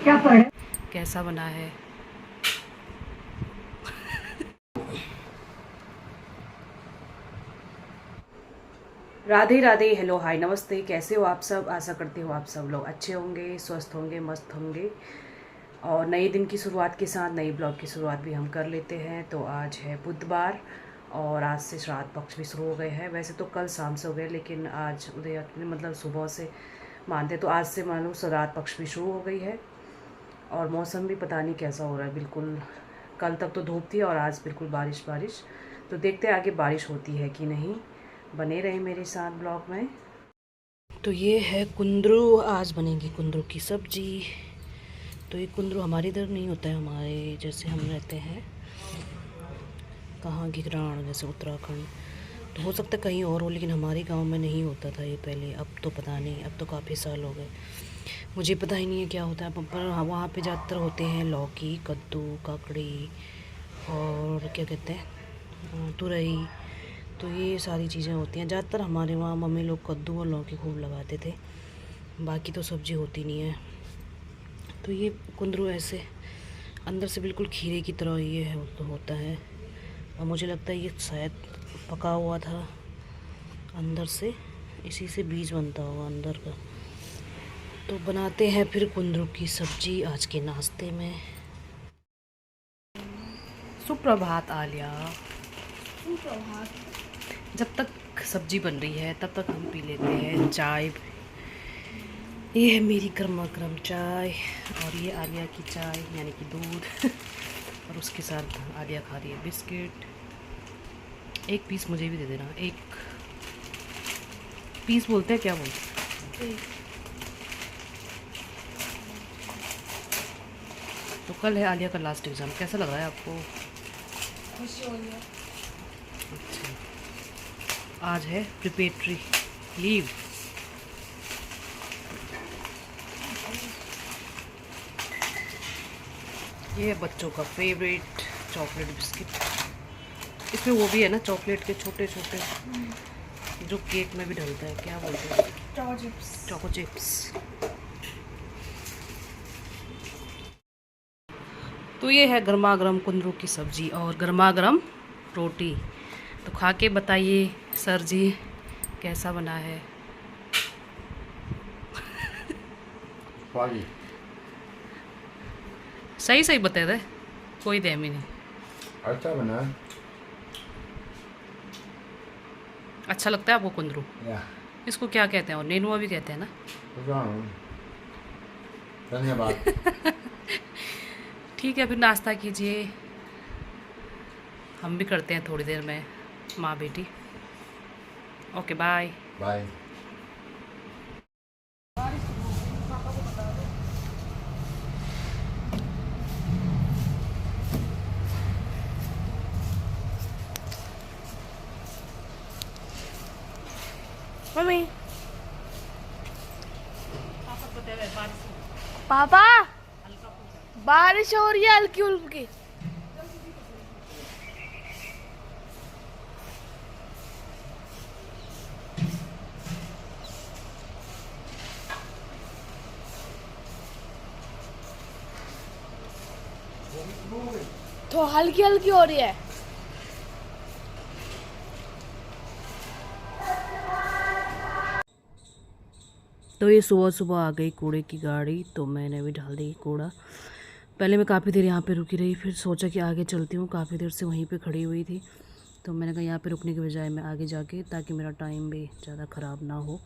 क्या पढ़े? कैसा बना है? राधे राधे, हेलो, हाय, नमस्ते। कैसे हो आप सब? आशा करती हूँ आप सब लोग अच्छे होंगे, स्वस्थ होंगे, मस्त होंगे। और नए दिन की शुरुआत के साथ नई ब्लॉग की शुरुआत भी हम कर लेते हैं। तो आज है बुधवार और आज से श्राद्ध पक्ष भी शुरू हो गए हैं। वैसे तो कल शाम से हो गए, लेकिन आज उदय मतलब सुबह से मानते तो आज से मान लो श्राद्ध पक्ष भी शुरू हो गई है। और मौसम भी पता नहीं कैसा हो रहा है, बिल्कुल कल तक तो धूप थी और आज बिल्कुल बारिश बारिश। तो देखते हैं आगे बारिश होती है कि नहीं। बने रहे मेरे साथ ब्लॉग में। तो ये है कुंदरू, आज बनेगी कुंदरू की सब्जी। तो ये कुंदरू हमारे इधर नहीं होता है, हमारे जैसे हम रहते हैं कहाँ गिगराण जैसे उत्तराखंड, तो हो सकता है कहीं और हो, लेकिन हमारे गांव में नहीं होता था ये पहले। अब तो पता नहीं, अब तो काफ़ी साल हो गए, मुझे पता ही नहीं है क्या होता है। पर वहाँ पे ज़्यादातर होते हैं लौकी, कद्दू, ककड़ी और क्या कहते हैं तुरई। तो ये सारी चीज़ें होती हैं ज़्यादातर हमारे वहाँ। मम्मी लोग कद्दू और लौकी खूब लगाते थे, बाकी तो सब्ज़ी होती नहीं है। तो ये कुंदरू ऐसे अंदर से बिल्कुल खीरे की तरह ये है तो होता है। और मुझे लगता है ये शायद पका हुआ था अंदर से, इसी से बीज बनता होगा अंदर का। तो बनाते हैं फिर कुंदरू की सब्जी आज के नाश्ते में। सुप्रभात आलिया। जब तक सब्जी बन रही है तब तक हम पी लेते हैं चाय। ये है मेरी गर्मा गर्म चाय और ये आलिया की चाय यानी कि दूध। और उसके साथ आलिया खा रही है बिस्किट। एक पीस मुझे भी दे देना। एक पीस बोलते हैं, क्या बोलते हैं? तो कल है आलिया का लास्ट एग्ज़ाम, कैसा लग रहा है आपको? अच्छा, आज है प्रिपरेटरी लीव। ये है बच्चों का फेवरेट चॉकलेट बिस्किट। इसमें वो भी है ना चॉकलेट के छोटे छोटे जो केक में भी डलता है, क्या बोलते हैं? Choco chips. तो ये है गर्मा गर्म कुंदरू की सब्जी और गर्मा गर्म रोटी। तो खा के बताइए सर जी कैसा बना है। सही सही बता दे, कोई देमी नहीं। अच्छा बना। अच्छा लगता है आपको कुंदरू? या इसको क्या कहते हैं? और नेनुआ भी कहते हैं ना? धन्यवाद। ठीक है, फिर नाश्ता कीजिए, हम भी करते हैं थोड़ी देर में माँ बेटी। Okay, bye bye. मम्मी, पापा बारिश हो रही है हल्की हल्की। तो हल्की हल्की हो रही है। तो ये सुबह सुबह आ गई कूड़े की गाड़ी, तो मैंने भी डाल दी कूड़ा। पहले मैं काफ़ी देर यहाँ पे रुकी रही, फिर सोचा कि आगे चलती हूँ, काफ़ी देर से वहीं पे खड़ी हुई थी। तो मैंने कहा यहाँ पे रुकने के बजाय मैं आगे जाके, ताकि मेरा टाइम भी ज़्यादा ख़राब ना हो।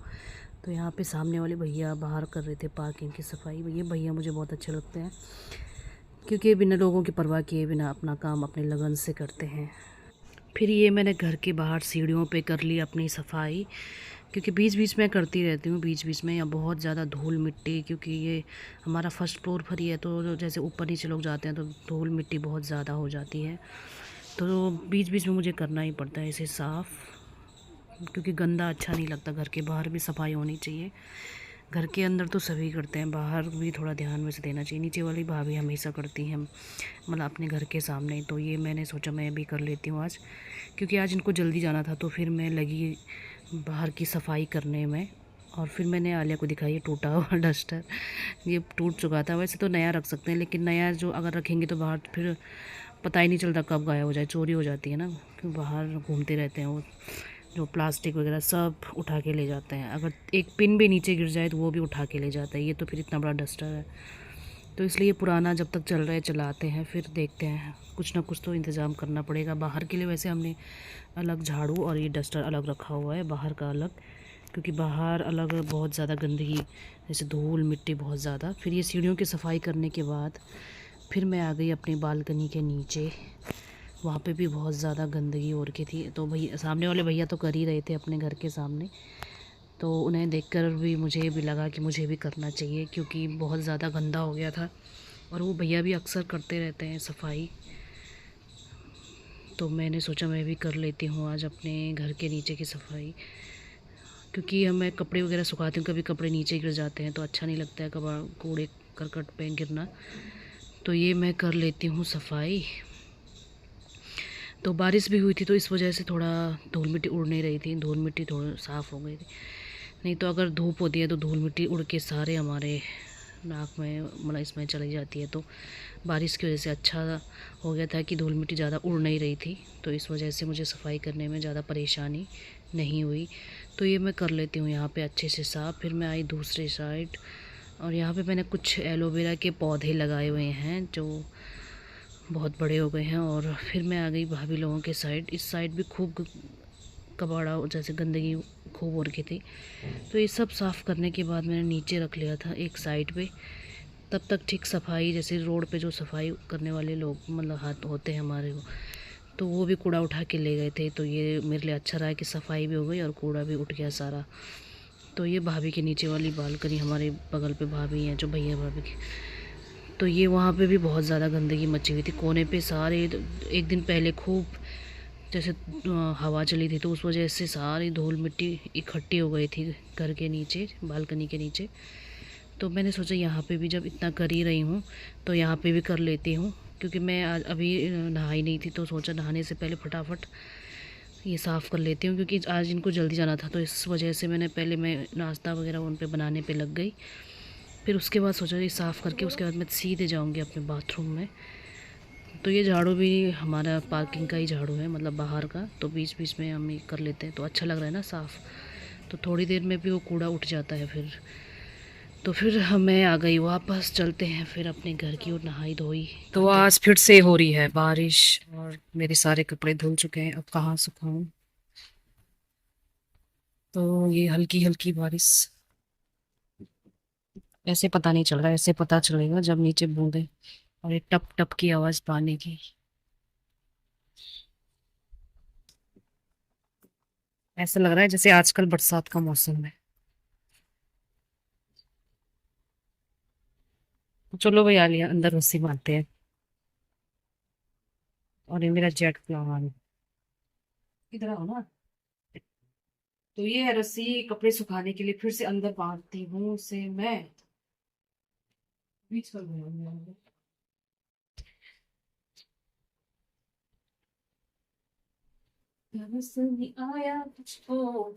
तो यहाँ पे सामने वाले भैया बाहर कर रहे थे पार्किंग की सफाई। ये भैया मुझे बहुत अच्छे लगते हैं, क्योंकि बिना लोगों की परवाह किए बिना अपना काम अपने लगन से करते हैं। फिर ये मैंने घर के बाहर सीढ़ियों पे कर ली अपनी सफाई, क्योंकि बीच बीच में करती रहती हूँ, बीच बीच में या बहुत ज़्यादा धूल मिट्टी, क्योंकि ये हमारा फर्स्ट फ्लोर पर ही है, तो जैसे ऊपर नीचे लोग जाते हैं तो धूल मिट्टी बहुत ज़्यादा हो जाती है। तो बीच बीच में मुझे करना ही पड़ता है इसे साफ़, क्योंकि गंदा अच्छा नहीं लगता। घर के बाहर भी सफाई होनी चाहिए, घर के अंदर तो सभी करते हैं, बाहर भी थोड़ा ध्यान में से देना चाहिए। नीचे वाली भाभी हमेशा करती हैं, मतलब अपने घर के सामने। तो ये मैंने सोचा मैं भी कर लेती हूँ आज, क्योंकि आज इनको जल्दी जाना था, तो फिर मैं लगी बाहर की सफाई करने में। और फिर मैंने आलिया को दिखाई ये टूटा हुआ डस्टर, ये टूट चुका था। वैसे तो नया रख सकते हैं, लेकिन नया जो अगर रखेंगे तो बाहर फिर पता ही नहीं चलता कब गायब हो जाए, चोरी हो जाती है ना, क्योंकि बाहर घूमते रहते हैं वो, जो प्लास्टिक वगैरह सब उठा के ले जाते हैं। अगर एक पिन भी नीचे गिर जाए तो वो भी उठा के ले जाता है। ये तो फिर इतना बड़ा डस्टर है, तो इसलिए पुराना जब तक चल रहा है चलाते हैं, फिर देखते हैं कुछ ना कुछ तो इंतज़ाम करना पड़ेगा। बाहर के लिए वैसे हमने अलग झाड़ू और ये डस्टर अलग रखा हुआ है, बाहर का अलग, क्योंकि बाहर अलग बहुत ज़्यादा गंदगी, जैसे धूल मिट्टी बहुत ज़्यादा। फिर ये सीढ़ियों की सफाई करने के बाद फिर मैं आ गई अपनी बालकनी के नीचे। वहाँ पे भी बहुत ज़्यादा गंदगी हो रखी थी, तो भैया, सामने वाले भैया तो कर ही रहे थे अपने घर के सामने, तो उन्हें देखकर भी मुझे भी लगा कि मुझे भी करना चाहिए, क्योंकि बहुत ज़्यादा गंदा हो गया था। और वो भैया भी अक्सर करते रहते हैं सफाई, तो मैंने सोचा मैं भी कर लेती हूँ आज अपने घर के नीचे की सफाई, क्योंकि मैं कपड़े वगैरह सुखाती हूँ, कभी कपड़े नीचे गिर जाते हैं तो अच्छा नहीं लगता है कूड़े करकट पे गिरना, तो ये मैं कर लेती हूँ सफाई। तो बारिश भी हुई थी, तो इस वजह से थोड़ा धूल मिट्टी उड़ नहीं रही थी, धूल मिट्टी थोड़ी साफ़ हो गई थी। नहीं तो अगर धूप होती है तो धूल मिट्टी उड़ के सारे हमारे नाक में, मतलब इसमें चली जाती है। तो बारिश की वजह से अच्छा हो गया था कि धूल मिट्टी ज़्यादा उड़ नहीं रही थी, तो इस वजह से मुझे सफाई करने में ज़्यादा परेशानी नहीं हुई। तो ये मैं कर लेती हूँ यहाँ पे अच्छे से साफ़। फिर मैं आई दूसरे साइड, और यहाँ पे मैंने कुछ एलोवेरा के पौधे लगाए हुए हैं जो बहुत बड़े हो गए हैं। और फिर मैं आ गई भाभी लोगों के साइड। इस साइड भी खूब कबाड़ा, जैसे गंदगी खूब हो रखी थी, तो ये सब साफ़ करने के बाद मैंने नीचे रख लिया था एक साइड पे। तब तक ठीक सफाई, जैसे रोड पे जो सफाई करने वाले लोग, मतलब हाथ होते हैं हमारे, तो वो भी कूड़ा उठा के ले गए थे। तो ये मेरे लिए अच्छा रहा कि सफाई भी हो गई और कूड़ा भी उठ गया सारा। तो ये भाभी के नीचे वाली बालकनी, हमारे बगल पे भाभी हैं जो भैया भाभी की, तो ये वहाँ पे भी बहुत ज़्यादा गंदगी मची हुई थी कोने पे सारे। एक दिन पहले खूब जैसे हवा चली थी, तो उस वजह से सारी धूल मिट्टी इकट्ठी हो गई थी घर के नीचे, बालकनी के नीचे। तो मैंने सोचा यहाँ पे भी जब इतना कर ही रही हूँ तो यहाँ पे भी कर लेती हूँ, क्योंकि मैं आज अभी नहाई नहीं थी, तो सोचा नहाने से पहले फटाफट ये साफ़ कर लेती हूँ, क्योंकि आज इनको जल्दी जाना था। तो इस वजह से मैं नाश्ता वगैरह उन पे बनाने पे लग गई। फिर उसके बाद सोचा ये साफ़ करके उसके बाद मैं सीधे जाऊँगी अपने बाथरूम में। तो ये झाड़ू भी हमारा पार्किंग का ही झाड़ू है, मतलब बाहर का, तो बीच बीच में हम ये कर लेते हैं, तो अच्छा लग रहा है ना साफ़। तो थोड़ी देर में भी वो कूड़ा उठ जाता है फिर। तो फिर मैं आ गई वापस, चलते हैं फिर अपने घर की ओर। नहाई धोई तो आज फिर से हो रही है बारिश, और मेरे सारे कपड़े धुल चुके हैं, अब कहाँ सुखाऊं। तो ये हल्की हल्की बारिश, ऐसे पता नहीं चल रहा है, ऐसे पता चलेगा जब नीचे बूंदे और ये टप टप की आवाज़ पानी की। ऐसा लग रहा है जैसे आजकल बरसात का मौसम है। तो चलो भाई, आ लिया अंदर, रस्सी बांधते हैं। और ये मेरा जेट प्लान, इधर आओ ना। तो ये है रस्सी कपड़े सुखाने के लिए, फिर से अंदर बांधती हूँ उसे मैं। बीच कर दूंगी। समझ नहीं आया तुझको।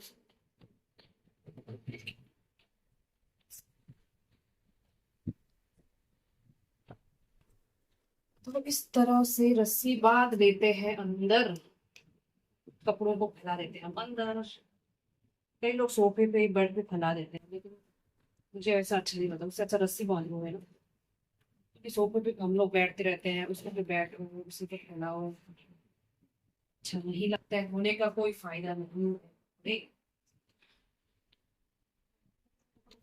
तो इस तरह से रस्सी बांध देते हैं अंदर, कपड़ों को फैला देते हैं हम अंदर। कई लोग सोफे पे बेड पे फैला देते हैं, लेकिन मुझे ऐसा अच्छा नहीं लगता, उससे अच्छा रस्सी बांधो है ना, क्योंकि सोफे पे हम लोग बैठते रहते हैं, उसके पे बैठो, उसी पे फैलाओ, अच्छा नहीं लगता है, होने का कोई फायदा नहीं है।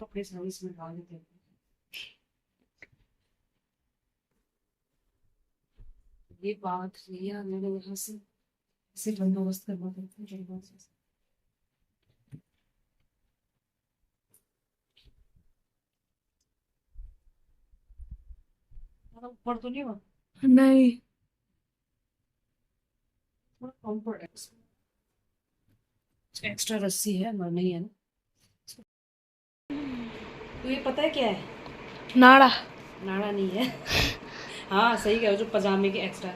कपड़े सारे इसमें डाल देते हैं। ये बात लिया मैंने यहाँ से, इसे बंदोबस्त करना पड़ता है जल्दी से। ऊपर तो नहीं हुआ, नहीं। थोड़ा कम पड़ रहा है, एक्स्ट्रा रस्सी है मगर नहीं है ना। तो ये पता है क्या है? नाड़ा। नाड़ा नहीं है। हाँ सही कह रहे हो, जो पजामे के एक्स्ट्रा।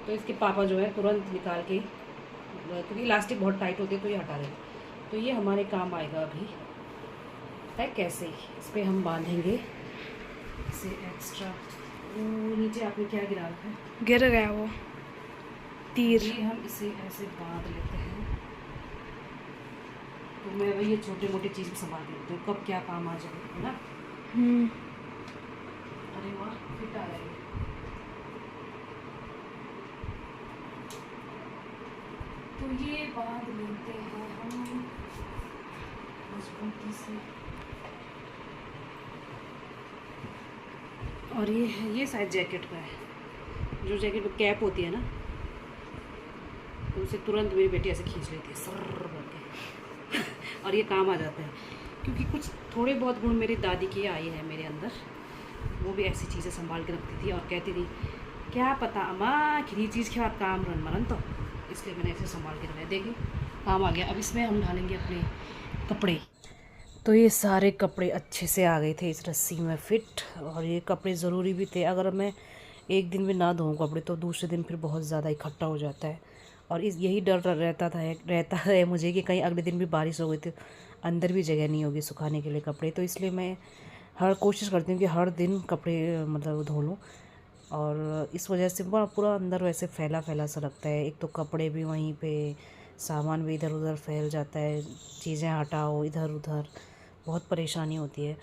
तो इसके पापा जो है तुरंत निकाल के, क्योंकि इलास्टिक बहुत टाइट होती है तो ये हटा रहे हैं। तो ये हमारे काम आएगा अभी। है कैसे इस पर हम बांधेंगे इसे एक्स्ट्रा। नीचे आपने क्या गिरा रखा है? गिर गया वो तीर। ये हम इसे ऐसे बांध लेते हैं। तो मैं वही ये छोटे मोटे चीज़ भी संभाल के रखती हूँ, कब क्या काम आ जाए, है ना। अरे वाह, फिट आ रहा है। तो ये बांध लेते हैं हम मजबूती से। और ये शायद जैकेट का है, जो जैकेट में कैप होती है ना, तो उसे तुरंत मेरी बेटी ऐसे खींच लेती है सर्र करके और ये काम आ जाता है। क्योंकि कुछ थोड़े बहुत गुण मेरी दादी की आए हैं मेरे अंदर। वो भी ऐसी चीज़ें संभाल के रखती थी और कहती थी क्या पता अम्मा खिरी चीज़ के बाद काम रन मरन, तो इसलिए मैंने ऐसे संभाल के रखा है। देखिए काम आ गया। अब इसमें हम डालेंगे अपने कपड़े। तो ये सारे कपड़े अच्छे से आ गए थे इस रस्सी में फिट, और ये कपड़े ज़रूरी भी थे। अगर मैं एक दिन भी ना धोऊँ कपड़े तो दूसरे दिन फिर बहुत ज़्यादा इकट्ठा हो जाता है। और यही डर रहता है मुझे कि कहीं अगले दिन भी बारिश हो गई तो अंदर भी जगह नहीं होगी सुखाने के लिए कपड़े। तो इसलिए मैं हर कोशिश करती हूँ कि हर दिन कपड़े मतलब धो लूँ। और इस वजह से पूरा अंदर वैसे फैला फैला सा लगता है। एक तो कपड़े भी वहीं पे, सामान भी इधर उधर फैल जाता है, चीज़ें हटाओ इधर उधर, बहुत परेशानी होती है।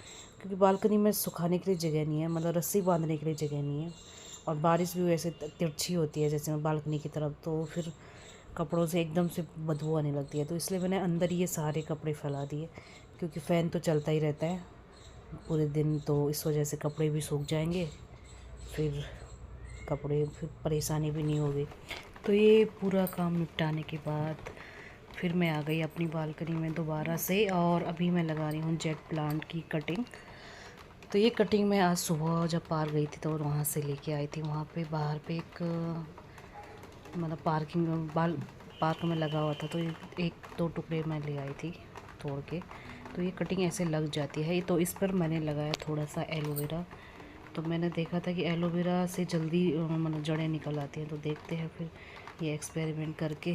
क्योंकि बालकनी में सुखाने के लिए जगह नहीं है, मतलब रस्सी बांधने के लिए जगह नहीं है। और बारिश भी वैसे तिरछी होती है जैसे बालकनी की तरफ, तो फिर कपड़ों से एकदम से बदबू आने लगती है। तो इसलिए मैंने अंदर ये सारे कपड़े फैला दिए, क्योंकि फ़ैन तो चलता ही रहता है पूरे दिन, तो इस वजह से कपड़े भी सूख जाएंगे, फिर परेशानी भी नहीं होगी। तो ये पूरा काम निपटाने के बाद फिर मैं आ गई अपनी बालकनी में दोबारा से, और अभी मैं लगा रही हूँ जेट प्लांट की कटिंग। तो ये कटिंग मैं आज सुबह जब पार्क गई थी तो वहाँ से लेके आई थी। वहाँ पे बाहर पे एक मतलब पार्क में लगा हुआ था, तो एक दो टुकड़े मैं ले आई थी तोड़ के। तो ये कटिंग ऐसे लग जाती है। तो इस पर मैंने लगाया थोड़ा सा एलोवेरा। तो मैंने देखा था कि एलोवेरा से जल्दी मतलब जड़ें निकल आती हैं। तो देखते हैं फिर ये एक्सपेरिमेंट करके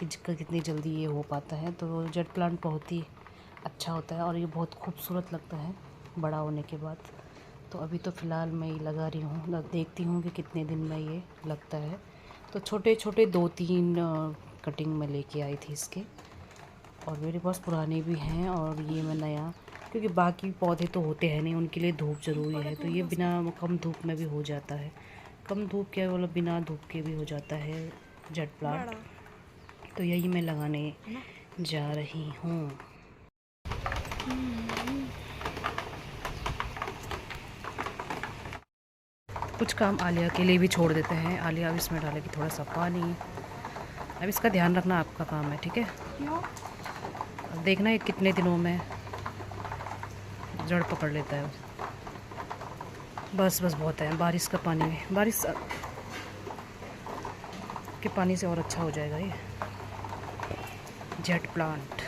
कि कितनी जल्दी ये हो पाता है। तो जेट प्लांट बहुत ही अच्छा होता है और ये बहुत खूबसूरत लगता है बड़ा होने के बाद। तो अभी तो फ़िलहाल मैं ये लगा रही हूँ, देखती हूँ कि कितने दिन में ये लगता है। तो छोटे छोटे 2-3 कटिंग मैं लेके आई थी इसके, और मेरे पास पुराने भी हैं और ये मैं नया, क्योंकि बाकी पौधे तो होते हैं नहीं, उनके लिए धूप ज़रूरी है। तो ये बिना कम धूप में भी हो जाता है, कम धूप क्या मतलब बिना धूप के भी हो जाता है जेट प्लांट। तो यही मैं लगाने जा रही हूँ। कुछ काम आलिया के लिए भी छोड़ देते हैं। आलिया अब इसमें डालेगी थोड़ा सा पानी। अब इसका ध्यान रखना आपका काम है, ठीक है। अब देखना है कितने दिनों में जड़ पकड़ लेता है। बस बहुत है। बारिश का पानी, बारिश के पानी से और अच्छा हो जाएगा ये जेट प्लांट।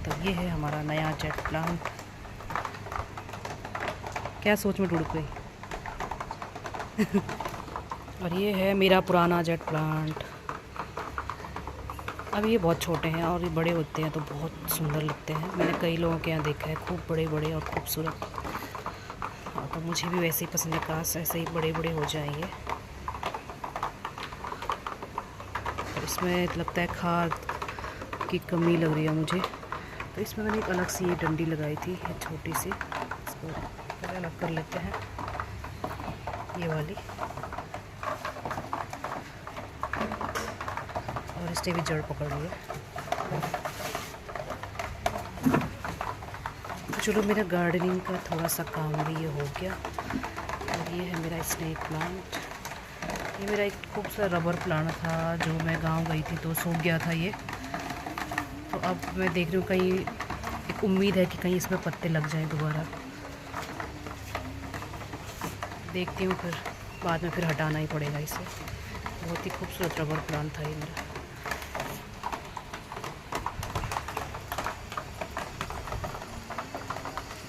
तो ये है हमारा नया जेट प्लांट। क्या सोच में डूब गई। और ये है मेरा पुराना जेट प्लांट। अब ये बहुत छोटे हैं और ये बड़े होते हैं तो बहुत सुंदर लगते हैं। मैंने कई लोगों के यहाँ देखा है खूब बड़े बड़े और खूबसूरत। तो मुझे भी वैसे ही पसंद है, काश ऐसे ही बड़े बड़े हो जाएंगे। और इसमें लगता है खाद की कमी लग रही है मुझे, तो इसमें मैंने एक अलग सी ये डंडी लगाई थी, ये छोटी सी। इसको अलग कर लेते हैं, ये वाली। और इसने भी जड़ पकड़ लिया। तो चलो मेरा गार्डनिंग का थोड़ा सा काम भी ये हो गया। और ये है मेरा स्नेक प्लांट। ये मेरा एक खूबसूरत रबर प्लांट था जो मैं गांव गई थी तो सूख गया था ये। तो अब मैं देख रही हूँ कहीं एक उम्मीद है कि कहीं इसमें पत्ते लग जाएं दोबारा। देखती हूँ, फिर बाद में फिर हटाना ही पड़ेगा इसे। बहुत ही खूबसूरत रबर प्लांट था ये मेरा।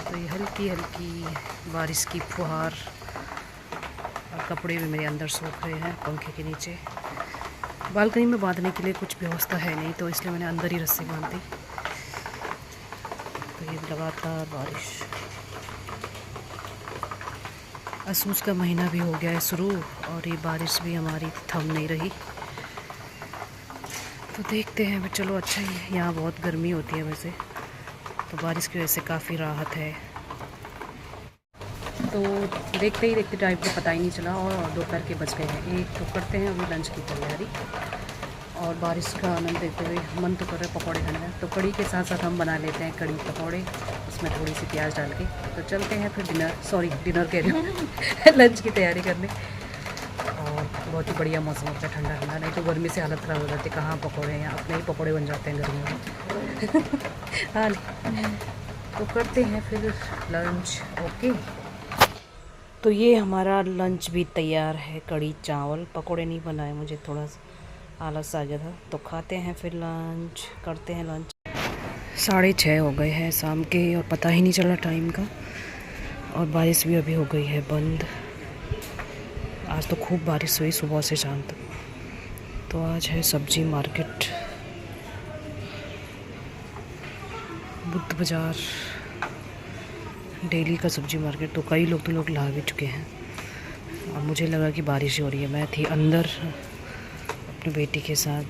तो ये हल्की हल्की बारिश की फुहार, और कपड़े भी मेरे अंदर सूख रहे हैं पंखे के नीचे। बालकनी में बांधने के लिए कुछ व्यवस्था है नहीं, तो इसलिए मैंने अंदर ही रस्सी बांध दी। तो ये लगातार बारिश, असूस का महीना भी हो गया है शुरू, और ये बारिश भी हमारी थम नहीं रही। तो देखते हैं, चलो अच्छा ही है। यहाँ बहुत गर्मी होती है वैसे, तो बारिश की वजह से काफ़ी राहत है। तो देखते ही देखते टाइम को पता ही नहीं चला, और दोपहर के बज गए हैं 1। तो करते हैं अभी लंच की तैयारी, और बारिश का आनंद लेते हुए मन तो कर रहा है पकौड़े खाने का। तो कड़ी के साथ साथ हम बना लेते हैं कड़ी पकौड़े, उसमें थोड़ी सी प्याज डाल के। तो चलते हैं फिर डिनर कह रही हूँ लंच की तैयारी करने। और बहुत ही बढ़िया मौसम होता है, ठंडा ठंडा, नहीं तो गर्मी से हालत ख़राब हो जाती है। कहाँ पकौड़े हैं, अपने ही पकौड़े बन जाते हैं गर्मी में हाँ तो करते हैं फिर लंच। ओके, तो ये हमारा लंच भी तैयार है। कड़ी चावल, पकौड़े नहीं बनाए, मुझे थोड़ा सा आलस आ गया था। तो खाते हैं फिर लंच, करते हैं लंच। 6:30 हो गए हैं शाम के, और पता ही नहीं चला टाइम का। और बारिश भी अभी हो गई है बंद। आज तो खूब बारिश हुई सुबह से शाम तक। तो आज है सब्जी मार्केट, बुद्ध बाज़ार, डेली का सब्जी मार्केट। तो कई लोग ला भी चुके हैं, और मुझे लगा कि बारिश हो रही है। मैं थी अंदर अपनी बेटी के साथ,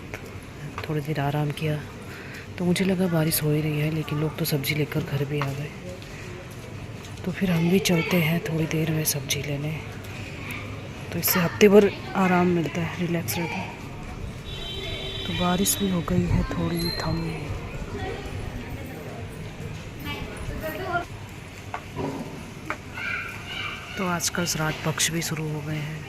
थोड़ी देर आराम किया, तो मुझे लगा बारिश हो ही रही है, लेकिन लोग तो सब्ज़ी लेकर घर भी आ गए। तो फिर हम भी चलते हैं थोड़ी देर में सब्ज़ी लेने। तो इससे हफ्ते भर आराम मिलता है, रिलैक्स रहता है। तो बारिश भी हो गई है थोड़ी थम। तो आजकल श्राद्ध पक्ष भी शुरू हो गए हैं।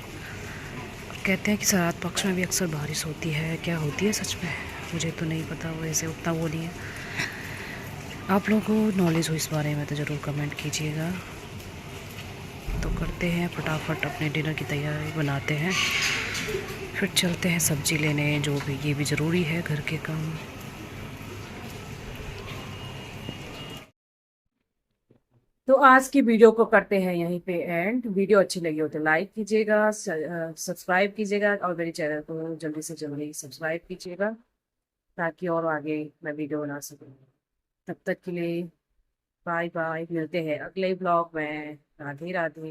कहते हैं कि श्राद्ध पक्ष में भी अक्सर बारिश होती है। क्या होती है सच में, मुझे तो नहीं पता, वैसे उतना वो नहीं है। आप लोगों को नॉलेज हो इस बारे में तो ज़रूर कमेंट कीजिएगा। तो करते हैं फटाफट अपने डिनर की तैयारी, बनाते हैं, फिर चलते हैं सब्ज़ी लेने, जो भी ये भी ज़रूरी है घर के काम। तो आज की वीडियो को करते हैं यहीं पे एंड। वीडियो अच्छी लगी हो तो लाइक कीजिएगा, सब्सक्राइब कीजिएगा, और मेरे चैनल को जल्दी से जल्दी सब्सक्राइब कीजिएगा, ताकि और आगे मैं वीडियो बना सकूँ। तब तक के लिए बाय बाय, मिलते हैं अगले ब्लॉग में। राधे राधे।